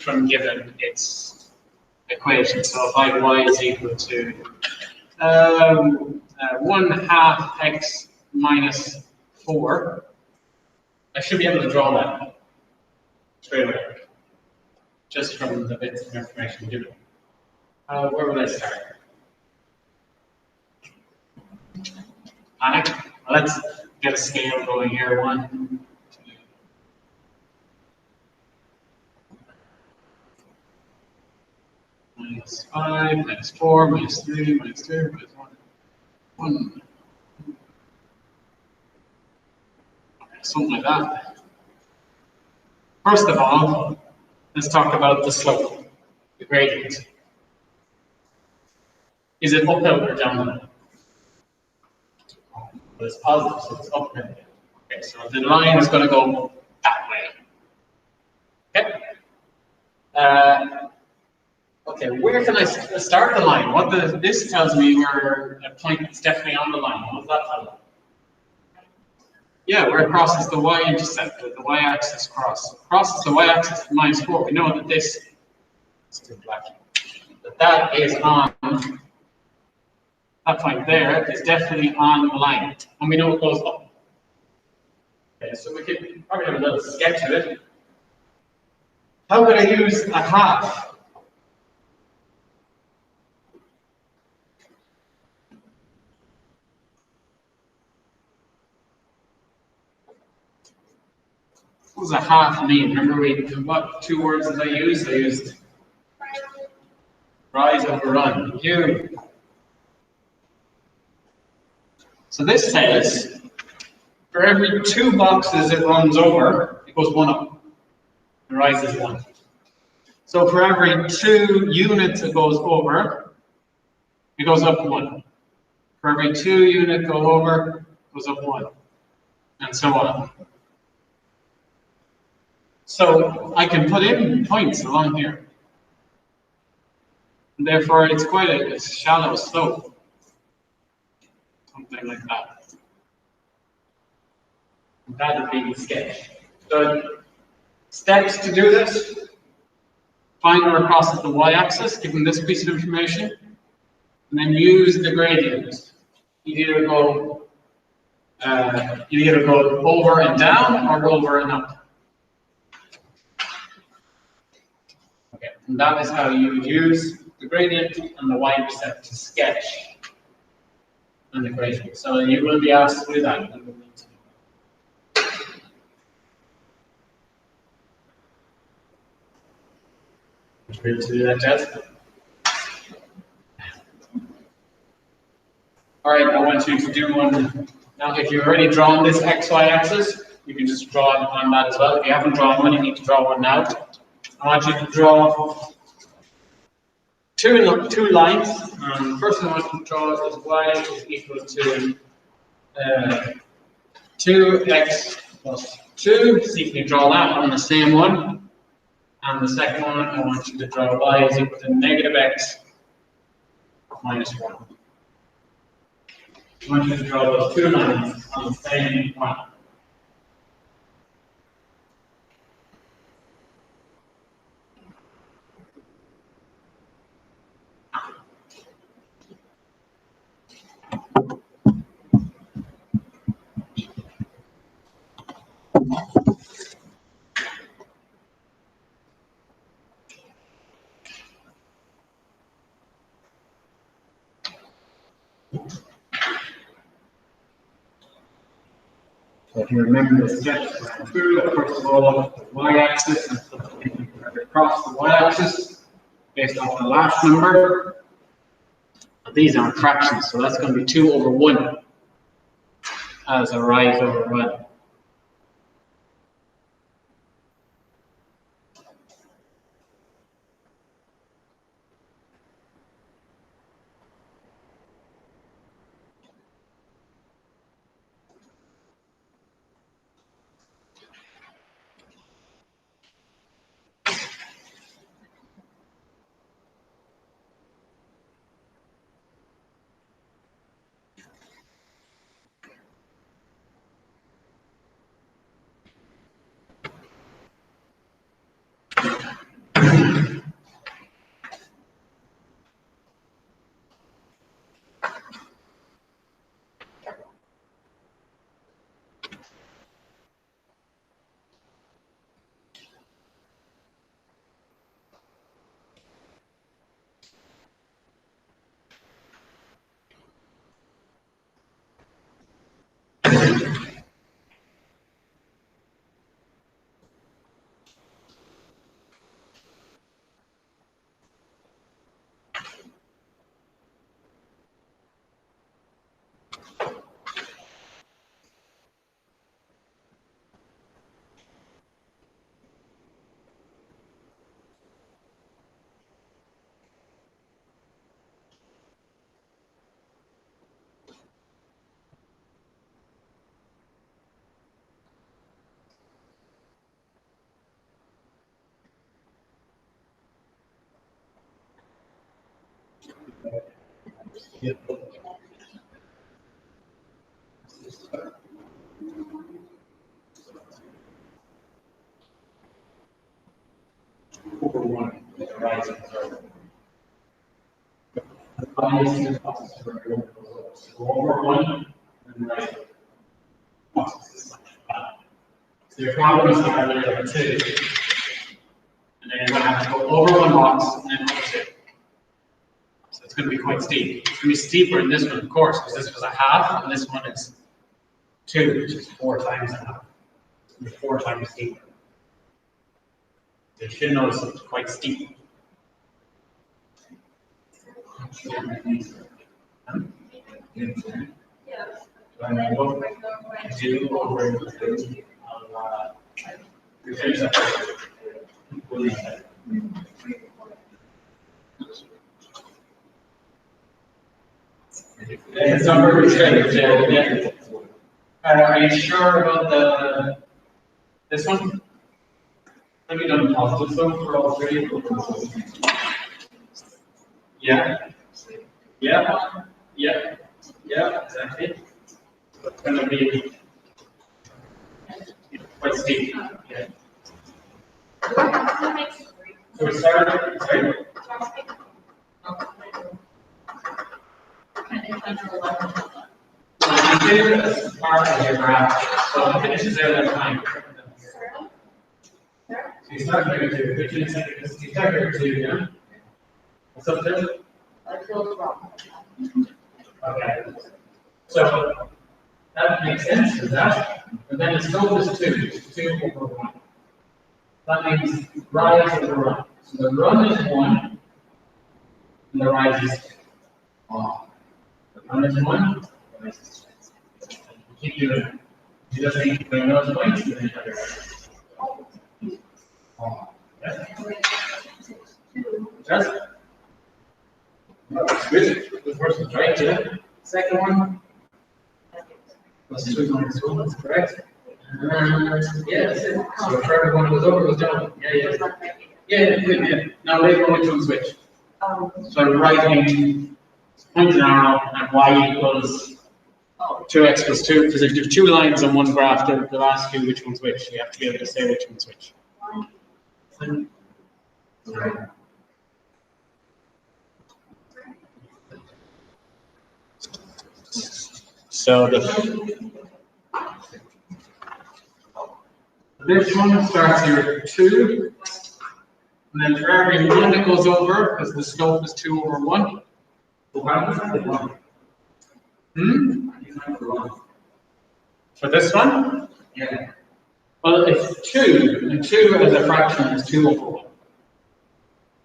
from given its equation. So if I have y is equal to 1/2 x minus 4, I should be able to draw that straight away, just from the bits of information given. Where would I start? Panic? Let's get a scale going here. 1, 2. Minus 5, minus 4, minus 3, minus 2, minus 1. 1. Something like that. First of all, let's talk about the slope, the gradient. Is it uphill or downhill? Well, it's positive, so it's uphill. Okay, so the line is going to go that way. Okay. Okay, where can I start the line? What this tells me where a point is definitely on the line. What does that tell me? Yeah, where it crosses the y-intercept, the y-axis crosses the y-axis minus 4. We know that this is too black. That is on, that point there is definitely on the line. And we know it goes up. Okay, so we could probably have a little sketch of it. How could I use a half? What does a half mean? Remember what 2 words did I use? I used rise over run. You. So this says for every 2 boxes it runs over, it goes 1 up. It rises 1. So for every 2 units it goes over, it goes up 1. For every 2 units go over, it goes up 1. And so on. So I can put in points along here. And therefore, it's quite a shallow slope. Something like that. And that would be the sketch. So steps to do this. Find where it crosses the y-axis, given this piece of information. And then use the gradient. You either go over and down or over and up. Okay, and that is how you would use the gradient and the y-intercept to sketch an equation. So you will be asked to do that. You will need to. Ready to do that, Jess? All right, I want you to do one. Now, if you've already drawn this x-y axis, you can just draw it on that as well. If you haven't drawn one, you need to draw one now. I want you to draw two lines. The first one I want you to draw is y is equal to 2x plus 2. So you can draw that on the same one. And the second one, I want you to draw y is equal to negative x minus 1. I want you to draw those 2 lines on the same one. So if you remember the steps through, first of all, the y-axis and something across the y-axis based off the last number. But these aren't fractions, so that's going to be 2 over 1 as a rise over run. Yeah. Over one, rising. Over one and rising. So your problem is either like 2, and then you're going to have to go over one box and then over 2. So it's going to be quite steep. It's going to be steeper in this one, of course, because this was a half, and this one is 2, which is 4 times a half. It's going to be 4 times steeper. So you should notice it's quite steep. Do over finish that. It's not very straight. Are you sure about this one? Have you done positive zone for all 3? Yeah. Yeah. Yeah. Yeah. Exactly. It's going to be quite steep. Yeah. So we started. Sorry. You did it as far as your graph, so it finishes there, that's fine. So you start here too, 15 seconds. You start here too, yeah? What's up there? I feel wrong. Okay. So that makes sense, does that? But then the slope is 2, 2 over 1. That means rise over run. So the run is 1, and the rise is 1. The run is 1, the rise is 2. Keep doing it. You just need to bring those points and then you have your Just? No, that's good. The first one's right, yeah. Second one? Plus 2 minus 1, that's correct. Yeah, that's it. So for everyone who goes over, goes down. Yeah. Yeah, good, yeah. Now later on, which one switch? So right wing, point an arrow, and y equals 2x plus 2. Because if you have 2 lines on one graph, they'll ask you which one's which. You have to be able to say which one's which. So this one starts here at 2, and then for every 1 that goes over, because the slope is 2 over 1. For this one? Yeah. Well, it's 2, and 2 as a fraction is 2 over 1.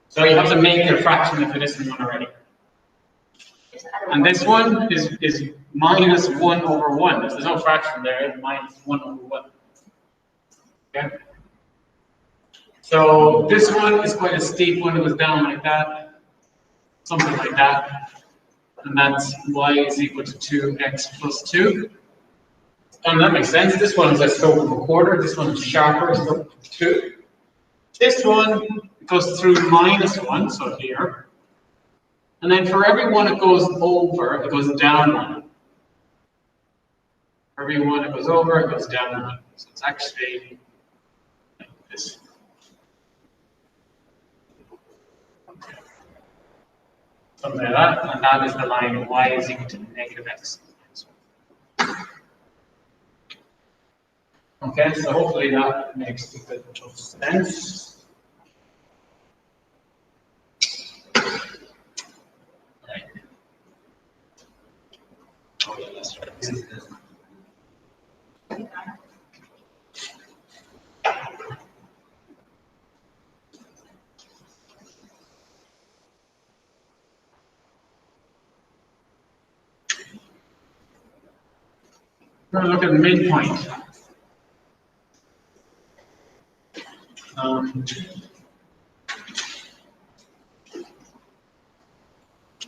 So you have to make a fraction if it isn't one already. And this one is minus 1 over 1. There's no fraction there, it's minus 1 over 1. Okay? So this one is quite a steep one. It goes down like that, something like that. And that's y is equal to 2x plus 2. And that makes sense. This one is a slope of a quarter. This one is sharper, slope of 2. This one goes through minus 1, so here. And then for every one it goes over, it goes down 1. For every one it goes over, it goes down 1. So it's actually like this. Something like that, and that is the line y is equal to negative x. Okay, so hopefully that makes a bit of sense. Right. Oh, yeah, let's try this. We're going to look at midpoint.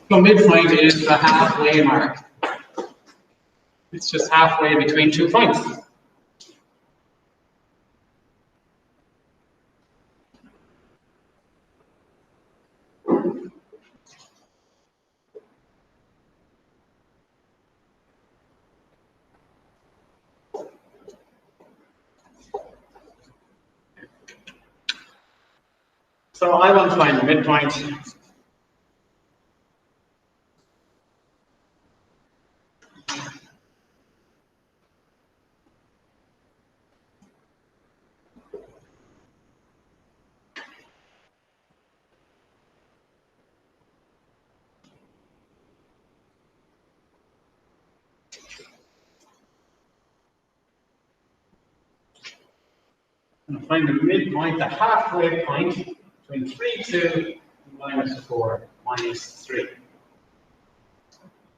So midpoint is the halfway mark. It's just halfway between 2 points. So I want to find the midpoint. I'm going to find the midpoint, the halfway point between 3, 2, minus 4, minus 3.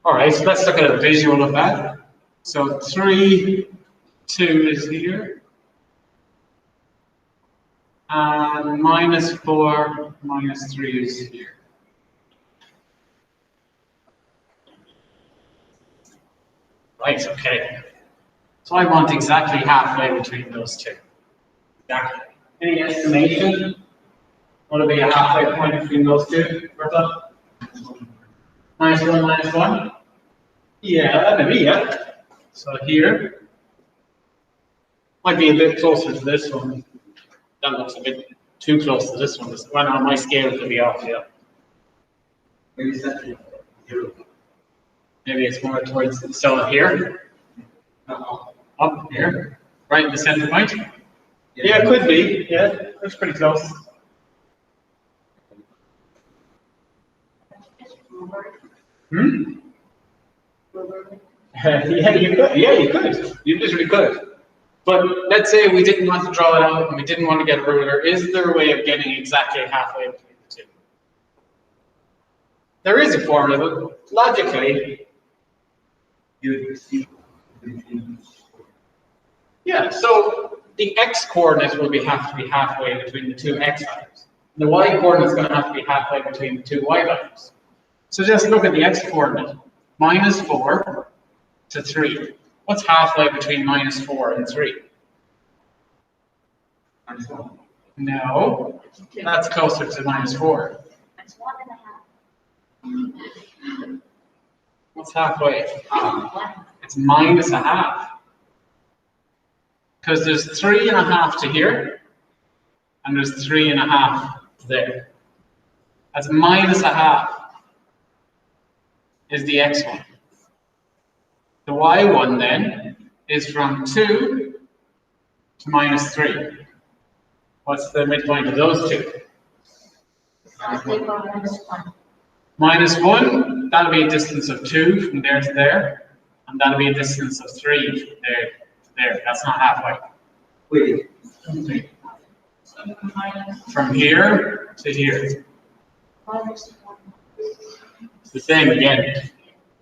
All right, so let's look at a visual of that. So 3, 2 is here. And minus 4, minus 3 is here. Right, okay. So I want exactly halfway between those two. Exactly. Any estimation? What would be a halfway point between those two? Bertha? Minus 1, minus 1? Yeah, maybe, yeah. So here, might be a bit closer to this one. That looks a bit too close to this one. Well, on my scale could be off, yeah. Maybe it's that here. Maybe it's more towards, so here? Up here? Right in the center point? Yeah, it could be. Yeah, that's pretty close. Hmm? Yeah, you could. Yeah, you could. You literally could. But let's say we didn't want to draw it out and we didn't want to get a ruler. Is there a way of getting exactly halfway between the two? There is a formula, but logically, yeah. So the x-coordinate will have to be halfway between the two x values. The y-coordinate is going to have to be halfway between the two y values. So just look at the x-coordinate. Minus 4 to 3. What's halfway between minus 4 and 3? No, that's closer to minus 4. That's 1.5. What's halfway? It's minus a half. Because there's 3.5 to here, and there's 3.5 there. That's minus a half is the x one. The y one then is from 2 to minus 3. What's the midpoint of those two? Minus 1, that'll be a distance of 2 from there to there, and that'll be a distance of 3 from there to there. That's not halfway. Wait. From here to here. It's the same again.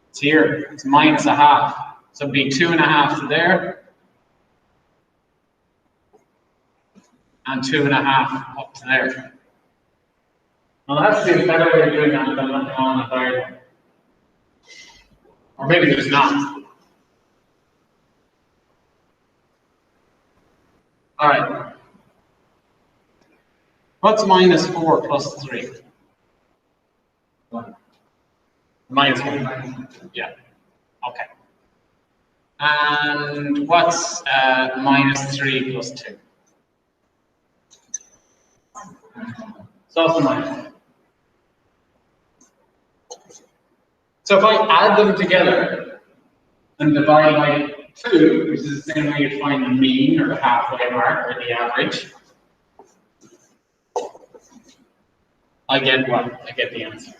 It's here. It's minus a half. So it'd be 2.5 to there, and 2.5 up to there. Well, that's the better way of doing that than looking on the third one. Or maybe there's not. All right. What's minus 4 plus 3? 1. Minus 1. Yeah. Okay. And what's minus 3 plus 2? It's also minus 1. So if I add them together and divide by 2, which is the same way you find the mean or the halfway mark or the average, I get what? I get the answer.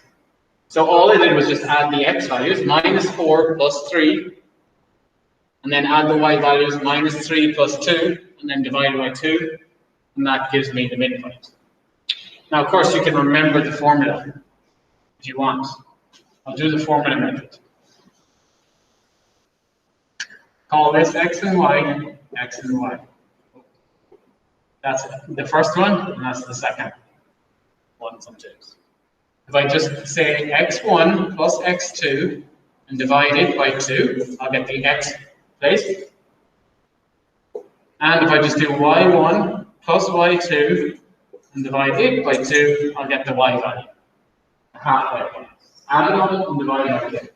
So all I did was just add the x values, minus 4 plus 3, and then add the y values, minus 3 plus 2, and then divide by 2, and that gives me the midpoint. Now, of course, you can remember the formula if you want. I'll do the formula method. Call this x and y, x and y. That's the first one, and that's the second. Ones and twos. If I just say x1 plus x2 and divide it by 2, I'll get the x place. And if I just do y1 plus y2 and divide it by 2, I'll get the y value. Halfway. Add it up and divide it by 2.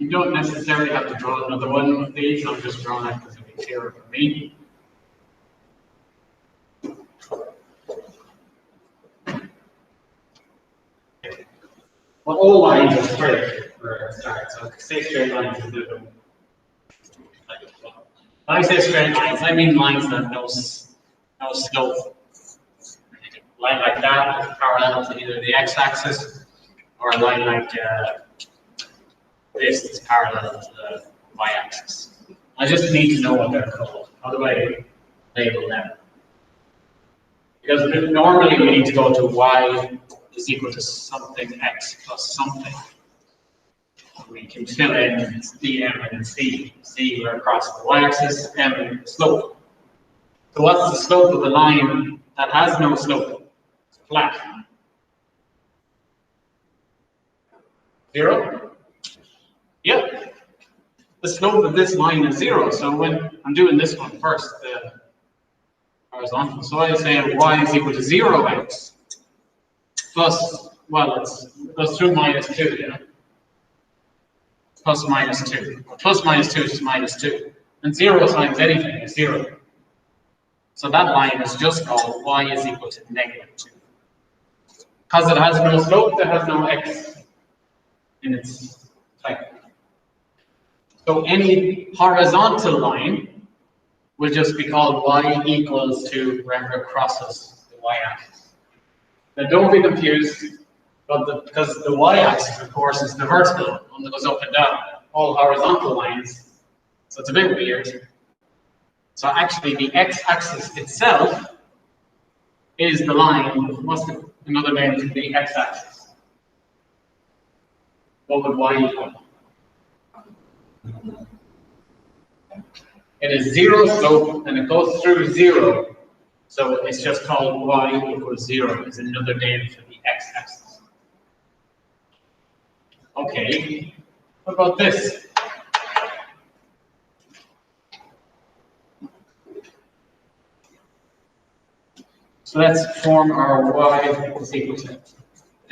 You don't necessarily have to draw another one of these. I'm just drawing it because it'll be clearer for me. Well, all lines are straight for a start, so say straight lines is a bit of a. When I say straight lines, I mean lines that no slope. A line like that is parallel to either the x-axis, or a line like this is parallel to the y-axis. I just need to know what they're called. How do I label them? Because normally we need to go to y is equal to something x plus something. We can fill in d, m, and c. C we're across the y-axis, m the slope. So what's the slope of the line that has no slope? It's flat. 0? Yep. The slope of this line is 0. So when I'm doing this one first, the horizontal. So I say y is equal to 0x plus, well, it goes through minus 2, yeah? Plus minus 2. Plus minus 2 is just minus 2. And 0 times anything is 0. So that line is just called y is equal to negative 2. Because it has no slope, it has no x in its type. So any horizontal line will just be called y equals to wherever it crosses the y-axis. Now don't be confused, because the y-axis, of course, is the vertical one that goes up and down, all horizontal lines. So it's a bit weird. So actually the x-axis itself is the line, what's another name for the x-axis? What would y equal? It is 0 slope and it goes through 0. So it's just called y equals 0 is another name for the x-axis. Okay, what about this? So let's form our y is equal to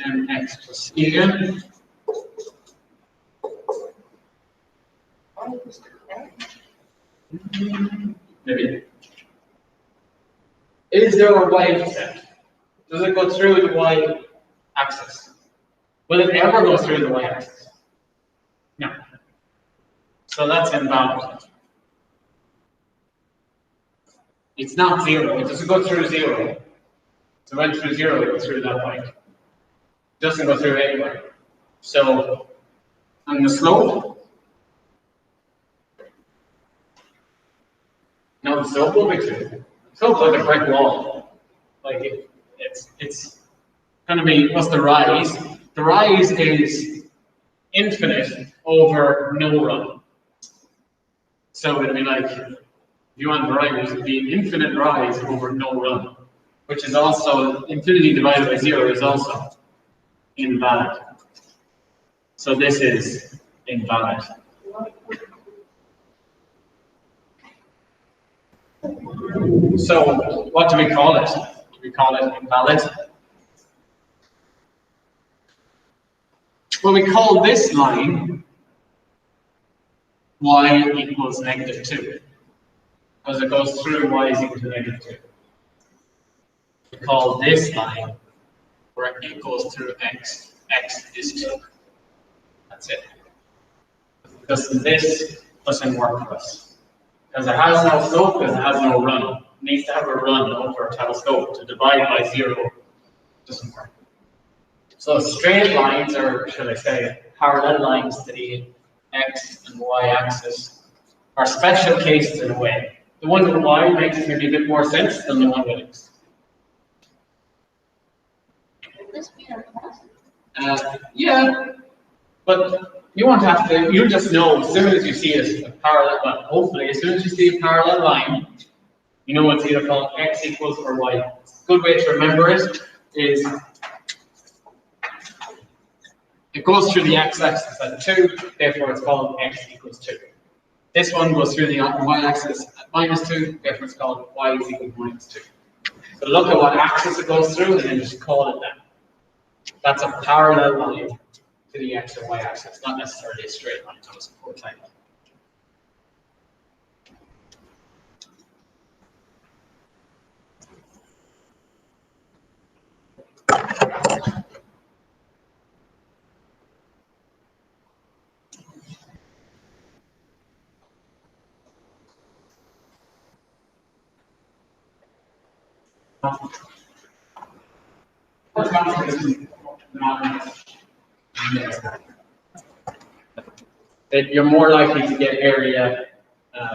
mx plus c again. Maybe. Is there a y-intercept? Does it go through the y-axis? Will it ever go through the y-axis? No. So that's invalid. It's not 0. It doesn't go through 0. So it went through 0, it goes through that point. It doesn't go through anywhere. So on the slope, no, the slope will be 2. The slope's like a brick wall. Like it's going to be, what's the rise? The rise is infinite over no run. So it'll be like, if you want the rise, it'll be an infinite rise over no run, which is also, infinity divided by 0 is also invalid. So this is invalid. So what do we call it? Do we call it invalid? Well, we call this line y equals negative 2, because it goes through y is equal to negative 2. We call this line where it goes through x, x is 2. That's it. Because this doesn't work for us. Because it has no slope, because it has no run. It needs to have a run over to have a slope. To divide by 0 doesn't work. So straight lines, or should I say parallel lines to the x and y axis, are special cases in a way. The one with y makes maybe a bit more sense than the one with x. Would this be our class? Yeah, but you won't have to, you'll just know as soon as you see a parallel, well, hopefully, as soon as you see a parallel line, you know it's either called x equals or y. A good way to remember it is it goes through the x-axis at 2, therefore it's called x equals 2. This one goes through the y-axis at minus 2, therefore it's called y is equal to minus 2. So look at what axis it goes through and then just call it that. That's a parallel line. to the x or y axis, not necessarily a straight line, so it's a poor type. You're more likely to get area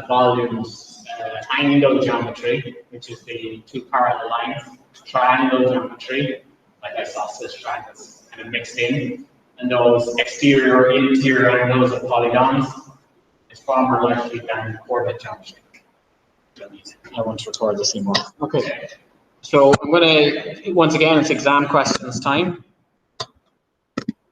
volumes triangle geometry, which is the two parallel lines, triangle geometry, like isosceles triangles kind of mixed in, and those exterior, interior angles of polygons is far more likely than coordinate geometry. I want to record this anymore. Okay. So I'm going to, once again, it's exam questions time.